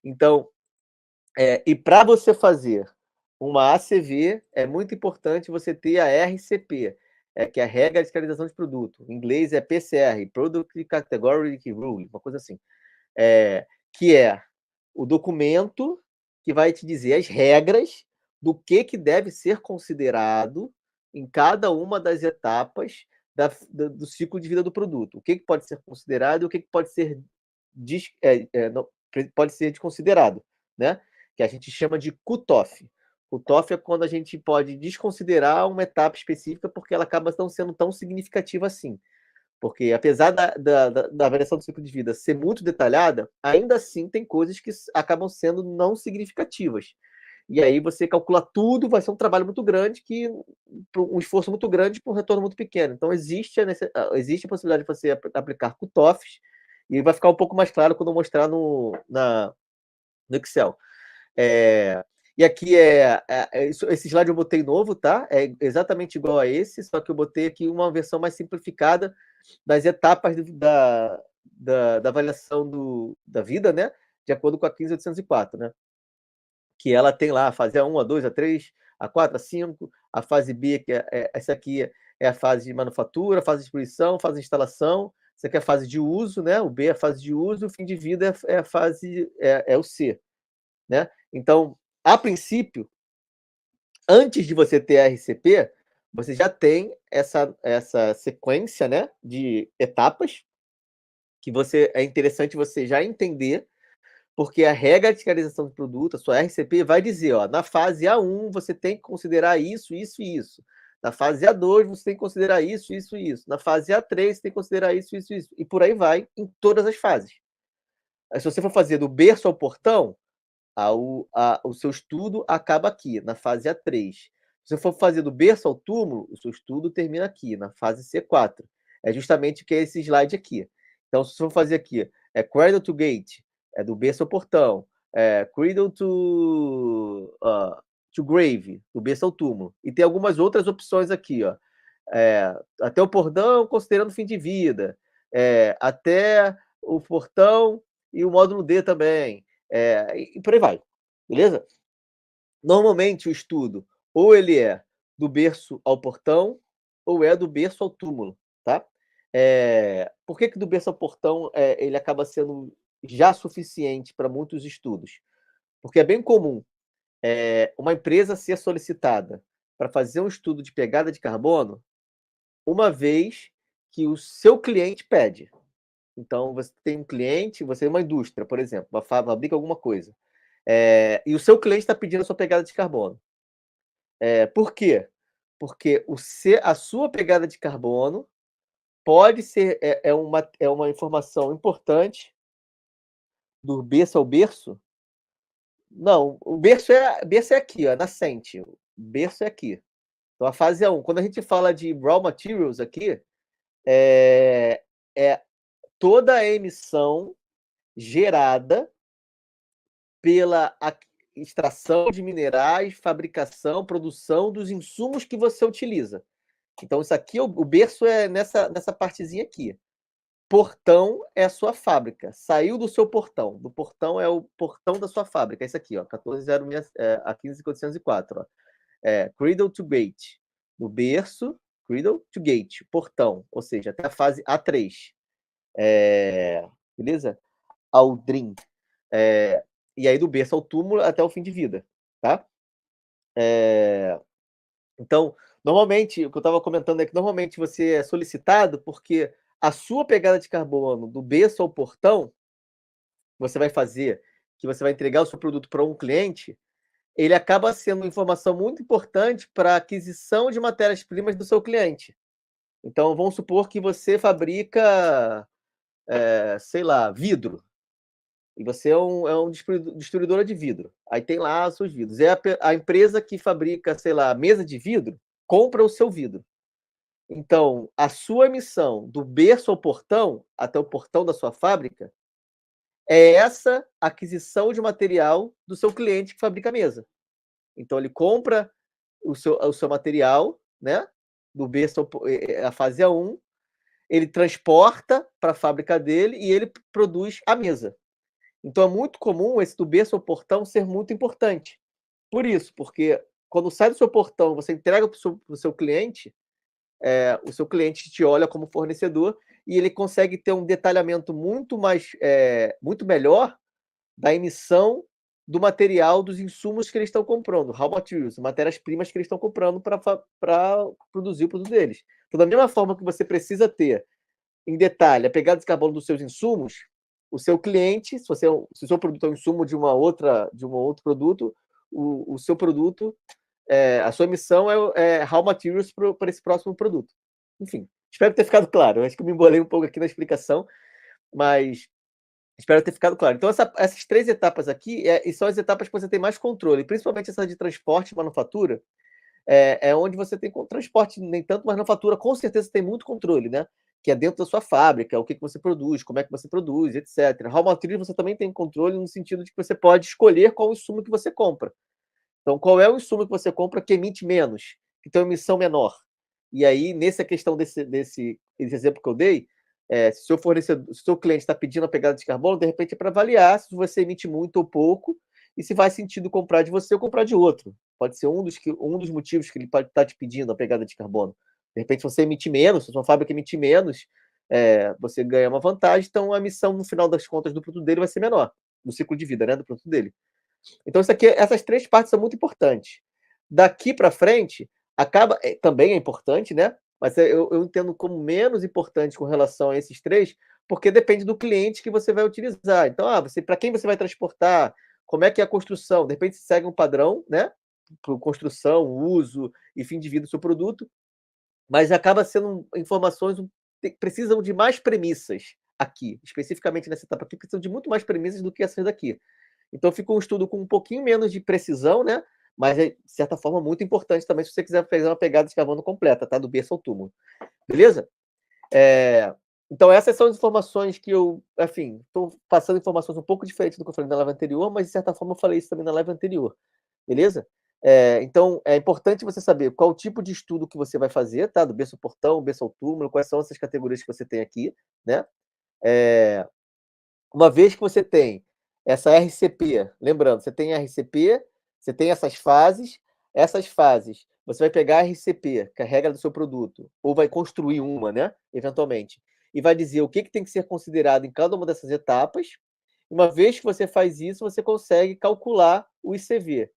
Então, e para você fazer uma ACV, é muito importante você ter a RCP, que é a regra de caracterização de produto. Em inglês é PCR, Product Category Rule, uma coisa assim. Que é o documento que vai te dizer as regras do que deve ser considerado em cada uma das etapas do ciclo de vida do produto. O que pode ser considerado e o que pode ser não, pode ser desconsiderado, né? Que a gente chama de cut-off. Cut-off é quando a gente pode desconsiderar uma etapa específica porque ela acaba não sendo tão significativa assim. Porque apesar da avaliação do ciclo de vida ser muito detalhada, ainda assim tem coisas que acabam sendo não significativas. E aí você calcula tudo, vai ser um trabalho muito grande, um esforço muito grande para um retorno muito pequeno. Então existe a possibilidade de você aplicar cutoffs, e vai ficar um pouco mais claro quando eu mostrar no Excel. E aqui esse slide eu botei novo, tá? É exatamente igual a esse, só que eu botei aqui uma versão mais simplificada das etapas da avaliação da vida, né? De acordo com a 15804, né? Que ela tem lá a fase A1, A2, A3, A4, A5, a fase B, que essa aqui é a fase de manufatura, a fase de distribuição, fase de instalação, essa aqui é a fase de uso, né? O B é a fase de uso, o fim de vida é a fase, o C, né? Então, a princípio, antes de você ter a RCP, você já tem essa sequência, né, de etapas que é interessante você já entender, porque a regra de fiscalização do produto, a sua RCP, vai dizer, ó, na fase A1 você tem que considerar isso, isso e isso. Na fase A2 você tem que considerar isso, isso e isso. Na fase A3 você tem que considerar isso, isso e isso. E por aí vai, em todas as fases. Aí, se você for fazer do berço ao portão, o seu estudo acaba aqui, na fase A3. Se você for fazer do berço ao túmulo, o seu estudo termina aqui, na fase C4. É justamente o que é esse slide aqui. Então, se você for fazer aqui, Cradle to Gate, do berço ao portão, Cradle to Grave, do berço ao túmulo. E tem algumas outras opções aqui, ó. Até o portão, considerando o fim de vida. Até o portão e o módulo D também. E por aí vai, beleza? Normalmente o estudo, ou ele é do berço ao portão, ou é do berço ao túmulo, tá? Por que do berço ao portão ele acaba sendo já suficiente para muitos estudos? Porque é bem comum uma empresa ser solicitada para fazer um estudo de pegada de carbono uma vez que o seu cliente pede. Então, você tem um cliente, você é uma indústria, por exemplo, fabrica alguma coisa, e o seu cliente está pedindo a sua pegada de carbono. Por quê? Porque a sua pegada de carbono pode ser uma informação importante do berço ao berço. Não, o berço é aqui, ó, nascente. O berço é aqui. Então, a fase A1. Quando a gente fala de raw materials aqui, é toda a emissão gerada pela extração de minerais, fabricação, produção dos insumos que você utiliza. Então, isso aqui, o berço é nessa partezinha aqui. Portão é a sua fábrica. Saiu do seu portão. Do portão é o portão da sua fábrica. É isso aqui, ó, 1406, a 15404. Ó. Cradle to Gate. Do berço, Cradle to Gate, portão. Ou seja, até a fase A3. Beleza? Aldrin. E aí do berço ao túmulo até o fim de vida, tá? Então, normalmente, o que eu estava comentando é que normalmente você é solicitado porque a sua pegada de carbono do berço ao portão, você vai fazer, que você vai entregar o seu produto para um cliente, ele acaba sendo uma informação muito importante para a aquisição de matérias-primas do seu cliente. Então, vamos supor que você fabrica, sei lá, vidro. E você é um distribuidora de vidro. Aí tem lá os seus vidros. A empresa que fabrica, sei lá, mesa de vidro, compra o seu vidro. Então, a sua emissão do berço ao portão, até o portão da sua fábrica, é essa aquisição de material do seu cliente que fabrica a mesa. Então, ele compra o seu material, né? Do berço a fase A1, ele transporta para a fábrica dele e ele produz a mesa. Então é muito comum esse do berço ao portão ser muito importante. Por isso, porque quando sai do seu portão, você entrega para o seu cliente, o seu cliente te olha como fornecedor e ele consegue ter um detalhamento muito melhor da emissão do material, dos insumos que eles estão comprando, raw materials, matérias-primas que eles estão comprando para produzir o produto deles. Então, da mesma forma que você precisa ter em detalhe a pegada de carbono dos seus insumos, o seu cliente, se o seu produto é um insumo de um outro produto, o seu produto, a sua emissão é raw materials para esse próximo produto. Enfim, espero ter ficado claro. Eu acho que eu me embolei um pouco aqui na explicação, mas espero ter ficado claro. Então, essas 3 etapas aqui são as etapas que você tem mais controle, principalmente essa de transporte e manufatura, onde você tem transporte nem tanto, mas manufatura com certeza tem muito controle, né? Que é dentro da sua fábrica, o que você produz, como é que você produz, etc. Raw materials você também tem controle no sentido de que você pode escolher qual insumo que você compra. Então, qual é o insumo que você compra que emite menos, que tem uma emissão menor? E aí, nessa questão desse exemplo que eu dei, se o seu fornecedor, se o seu cliente está pedindo a pegada de carbono, de repente é para avaliar se você emite muito ou pouco e se faz sentido comprar de você ou comprar de outro. Pode ser um dos motivos que ele pode estar te pedindo a pegada de carbono. De repente, se você emitir menos, se a sua fábrica emitir menos, você ganha uma vantagem, então a emissão, no final das contas, do produto dele vai ser menor, no ciclo de vida, né, do produto dele. Então, essas 3 partes são muito importantes. Daqui para frente, também é importante, né? Mas eu entendo como menos importante com relação a esses 3, porque depende do cliente que você vai utilizar. Então, para quem você vai transportar, como é que é a construção? De repente, você segue um padrão, né? Para construção, uso e fim de vida do seu produto, mas acaba sendo informações precisam de mais premissas aqui, especificamente nessa etapa aqui, precisam de muito mais premissas do que essas daqui. Então fica um estudo com um pouquinho menos de precisão, né? Mas é, de certa forma, muito importante também se você quiser fazer uma pegada de carbono completa, tá? Do berço ao túmulo. Beleza? Então essas são as informações que eu, enfim, estou passando informações um pouco diferentes do que eu falei na live anterior, mas de certa forma eu falei isso também na live anterior. Beleza? Então é importante você saber qual o tipo de estudo que você vai fazer, tá? Do berço ao portão, berço ao túmulo, quais são essas categorias que você tem aqui, né? Uma vez que você tem essa RCP, lembrando, você tem RCP, você tem essas fases, você vai pegar a RCP, que é a regra do seu produto, ou vai construir uma, né, eventualmente, e vai dizer o que tem que ser considerado em cada uma dessas etapas. Uma vez que você faz isso, você consegue calcular o ICV.